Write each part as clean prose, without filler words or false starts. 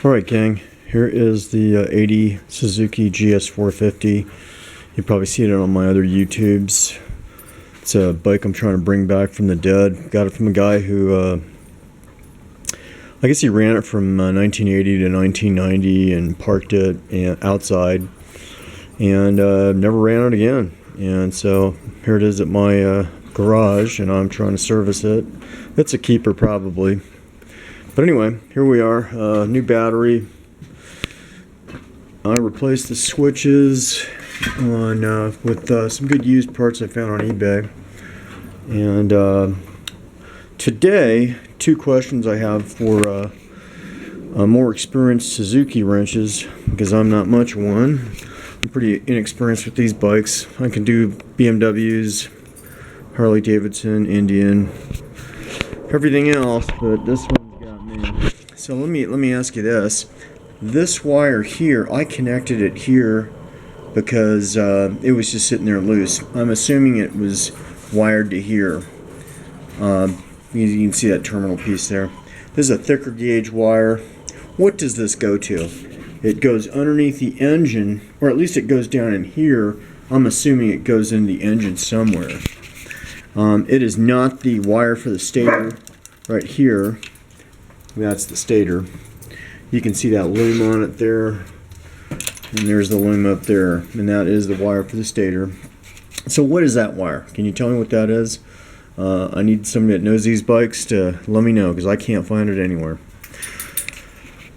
Alright gang, here is the 80 Suzuki gs450. You probably seen it on my other YouTubes. It's a bike I'm trying to bring back from the dead. Got it from a guy who, I guess he ran it from 1980 to 1990 and parked it outside and never ran it again. And so here it is at my garage and I'm trying to service it. It's a keeper probably. But anyway, here we are, new battery. I replaced the switches on with some good used parts I found on eBay. And today, two questions I have for more experienced Suzuki wrenches, because I'm not much one. I'm pretty inexperienced with these bikes. I can do BMWs, Harley Davidson, Indian, everything else, but this one's got me. So let me ask you this. This wire here, I connected it here because it was just sitting there loose. I'm assuming it was wired to here. You can see that terminal piece there. This is a thicker gauge wire. What does this go to? It goes underneath the engine, or at least it goes down in here. I'm assuming it goes in the engine somewhere. It is not the wire for the stator right here. That's the stator. You can see that loom on it there, and there's the loom up there, and that is the wire for the stator. So what is that wire? Can you tell me what that is? I need somebody that knows these bikes to let me know, because I can't find it anywhere.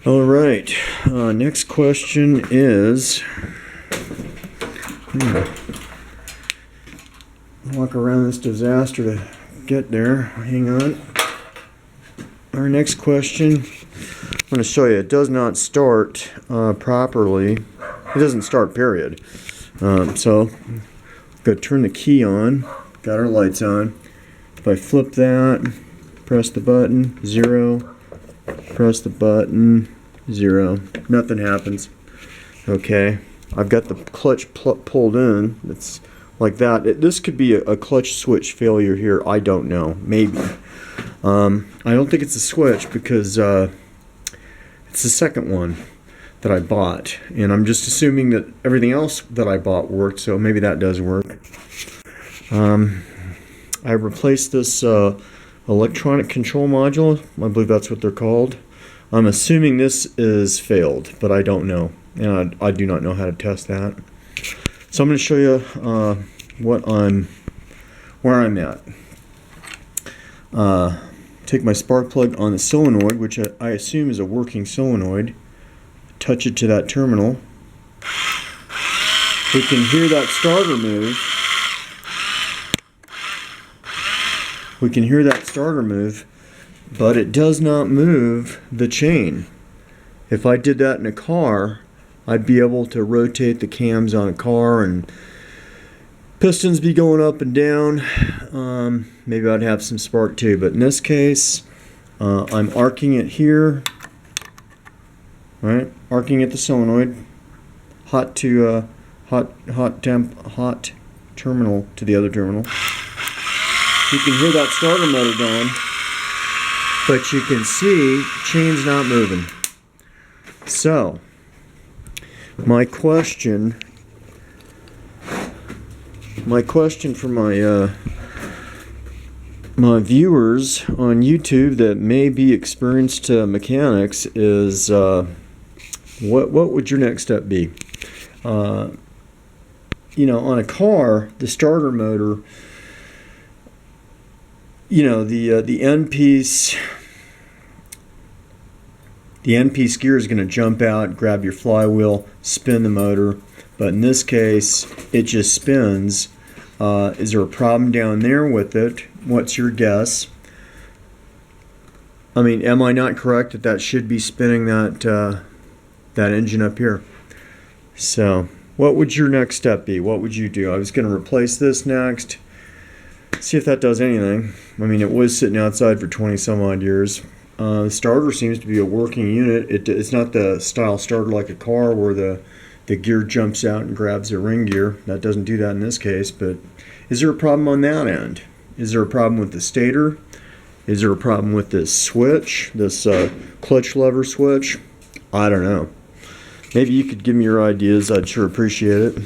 Alright, next question is, walk around this disaster to get there. Hang on. Our next question, I'm going to show you, it does not start properly. It doesn't start, period. So, I'm going to turn the key on. Got our lights on. If I flip that, press the button, 0. Press the button, 0. Nothing happens. Okay. I've got the clutch pulled in. It's like that. This could be a clutch switch failure here. I don't know. Maybe. I don't think it's a switch because it's the second one that I bought, and I'm just assuming that everything else that I bought worked, so maybe that does work. I replaced this electronic control module. I believe that's what they're called. I'm assuming this is failed, but I don't know, and I do not know how to test that. So I'm going to show you where I'm at. Take my spark plug on the solenoid, which I assume is a working solenoid, touch it to that terminal. We can hear that starter move. We can hear that starter move, but it does not move the chain. If I did that in a car, I'd be able to rotate the cams on a car and pistons be going up and down. Maybe I'd have some spark too, but in this case, I'm arcing it here, right? Arcing at the solenoid, hot to hot terminal to the other terminal. You can hear that starter motor going, but you can see chain's not moving. So, my question for my viewers on YouTube that may be experienced mechanics is, what would your next step be? You know, on a car, the starter motor, you know, the end piece gear is going to jump out, grab your flywheel, spin the motor, but in this case, it just spins. Is there a problem down there with it? What's your guess? I mean, am I not correct that should be spinning that engine up here? So, what would your next step be? What would you do? I was going to replace this next. See if that does anything. I mean, it was sitting outside for 20 some odd years. The starter seems to be a working unit. It's not the style starter like a car where the gear jumps out and grabs the ring gear. That doesn't do that in this case, but is there a problem on that end? Is there a problem with the stator? Is there a problem with this switch, this clutch lever switch? I don't know. Maybe you could give me your ideas. I'd sure appreciate it.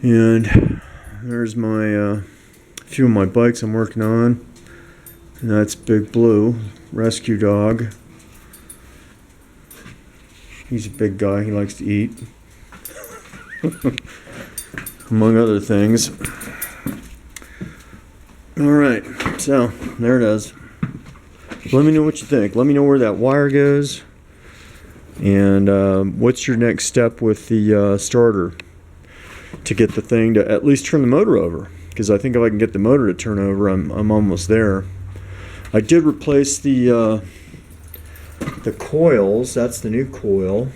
And there's my few of my bikes I'm working on. And that's Big Blue, rescue dog. He's a big guy. He likes to eat. Among other things. Alright, so there it is. Let me know what you think. Let me know where that wire goes. And what's your next step with the starter to get the thing to at least turn the motor over. Because I think if I can get the motor to turn over, I'm almost there. I did replace the coils. That's the new coil.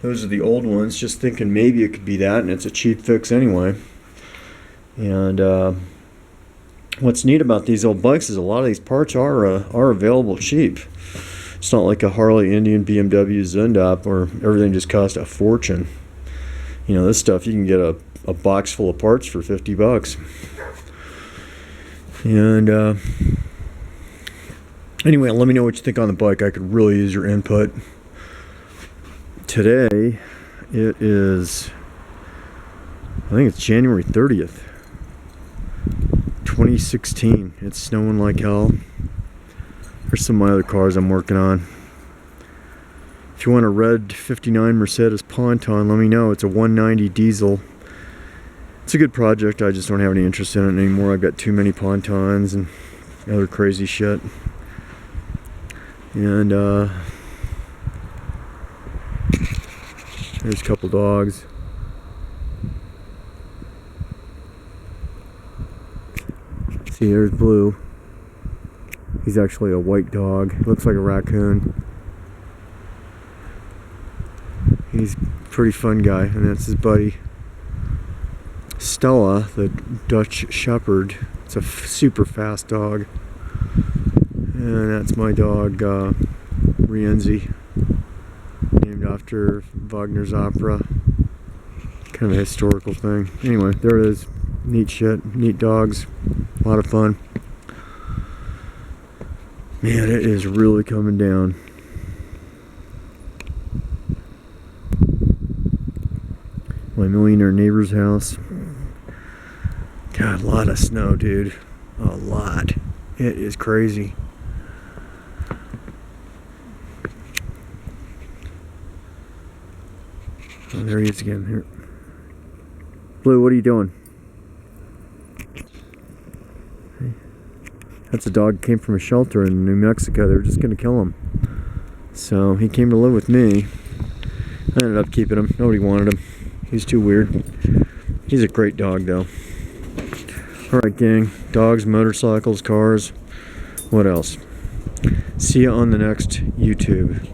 Those are the old ones. Just thinking maybe it could be that, and it's a cheap fix anyway. And what's neat about these old bikes is a lot of these parts are available cheap. It's not like a Harley, Indian, BMW, Zundapp, where everything just costs a fortune. You know, this stuff you can get a box full of parts for $50. And anyway, let me know what you think on the bike. I could really use your input. Today, it is, I think it's January 30th, 2016. It's snowing like hell. There's some of my other cars I'm working on. If you want a red 59 Mercedes Ponton, let me know. It's a 190 diesel. It's a good project. I just don't have any interest in it anymore. I've got too many Pontons and other crazy shit. And there's a couple dogs. See, there's Blue. He's actually a white dog. He looks like a raccoon. He's a pretty fun guy. And that's his buddy Stella, the Dutch Shepherd. It's a super fast dog. And that's my dog, Rienzi, named after Wagner's opera. Kind of a historical thing. Anyway, there it is. Neat shit, neat dogs, a lot of fun. Man, it is really coming down. My millionaire neighbor's house. God, a lot of snow, dude. A lot. It is crazy. Oh, there he is again. Here. Blue, what are you doing? That's a dog that came from a shelter in New Mexico. They were just going to kill him. So he came to live with me. I ended up keeping him. Nobody wanted him. He's too weird. He's a great dog, though. Alright, gang. Dogs, motorcycles, cars. What else? See you on the next YouTube.